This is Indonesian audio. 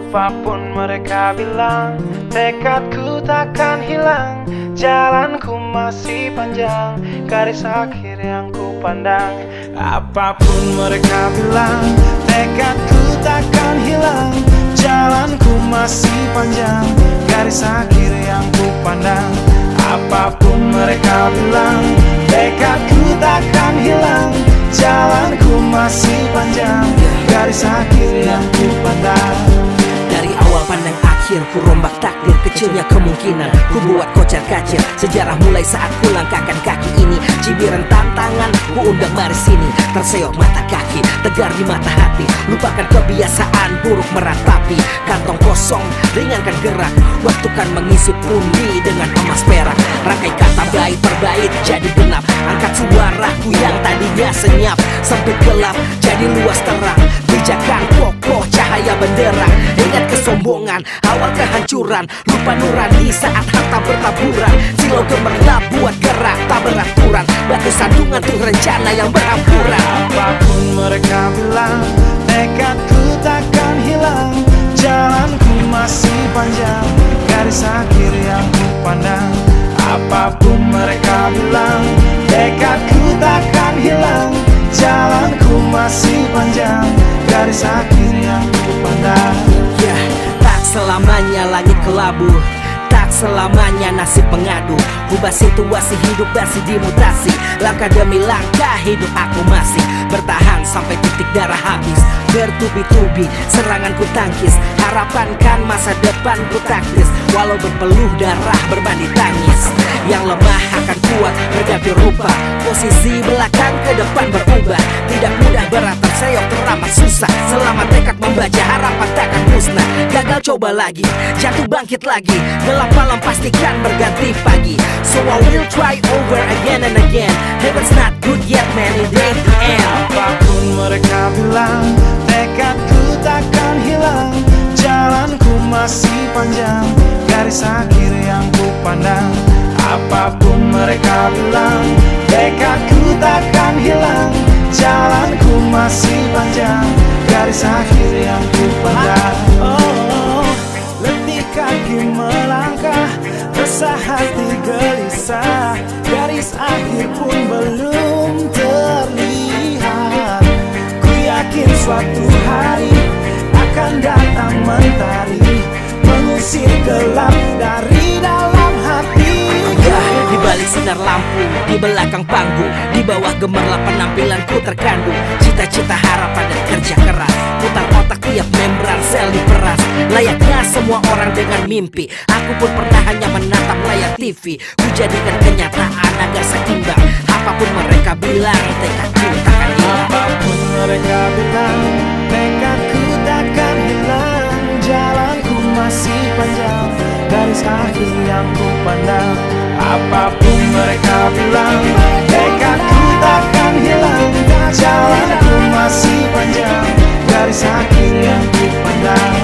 Apapun mereka bilang, tekadku takkan hilang. Jalanku masih panjang, garis akhir yang ku pandang. Apapun mereka bilang, tekadku takkan hilang. Jalanku masih panjang, garis akhir yang ku pandang. Apapun mereka bilang, tekadku takkan hilang. Jalanku masih panjang, garis akhir yang ku pandang. Dari awal pandang akhir, ku rombak takdir. Kecilnya kemungkinan, ku buat kocar kacir. Sejarah mulai saat ku langkahkan kaki ini. Cibiran tantangan, ku undang mari sini. Terseok mata kaki, tegar di mata hati. Lupakan kebiasaan buruk meratapi. Kantong kosong, ringankan gerak. Waktu kan mengisi pundi dengan emas perak. Rangkai kata bait per bait jadi genap. Angkat suaraku yang tadinya senyap, sempit gelap jadi luas terang. Pijakan kokoh cahaya benderang. Ingat kesombongan, awal kehancuran. Lupa nurani saat harta bertaburan. Silau gemerlap buat gerak tak beraturan. Batu sandungan tuh rencana yang berampuran. Apapun mereka bilang, tekadku takkan hilang. Jalanku masih panjang, garis akhir yang ku pandang. Apapun mereka bilang, tekadku takkan hilang. Jalanku masih panjang, garis akhir yang ku pandang. Ya, tak selamanya langit kelabu, tak selamanya nasib pengadu. Ubah situasi hidup masih dimutasi. Langkah demi langkah hidup aku masih bertahan sampai titik darah habis. Bertubi-tubi serangan ku tangkis. Harapan kan masa depan ku taktis. Walau berpeluh darah berbanding tangis. Yang lemah akan kuat berganti rupa. Posisi belakang ke depan berubah. Tidak mudah berat terseok teramat susah. Selama tekad membaca harapan takkan musnah. Gagal coba lagi, jatuh bangkit lagi. Gelap malam pastikan berganti pagi. So I will try over again and again. Heaven's not good yet man, it ain't the end. Apapun mereka bilang, tekadku takkan hilang. Jalanku masih panjang, garis akhir yang ku pandang. Apapun mereka bilang, tekadku takkan hilang. Jalanku masih panjang, garis akhir yang ku pandang. Oh, letih kaki melangkah, resah hati gelisah. Garis akhir pun belum terlihat. Ku yakin suatu hari akan datang mentari, mengusir gelap dari dalam hati. Di balik sinar lampu, di belakang panggung, di bawah gemerlap penampilanku terkandung cita-cita, harapan dan kerja keras. Putar otak tiap membran sel diperas. Layaknya semua orang dengan mimpi, aku pun pernah hanya menatap layar TV. Ku jadikan kenyataan agar seimbang. Apapun mereka bilang, tekadku takkan hilang. Apapun mereka bilang, tekadku takkan hilang. Jalanku masih panjang, garis akhir yang ku pandang. Apapun mereka bilang, tekadku takkan hilang. Jalanku masih panjang, garis akhir yang ku pandang.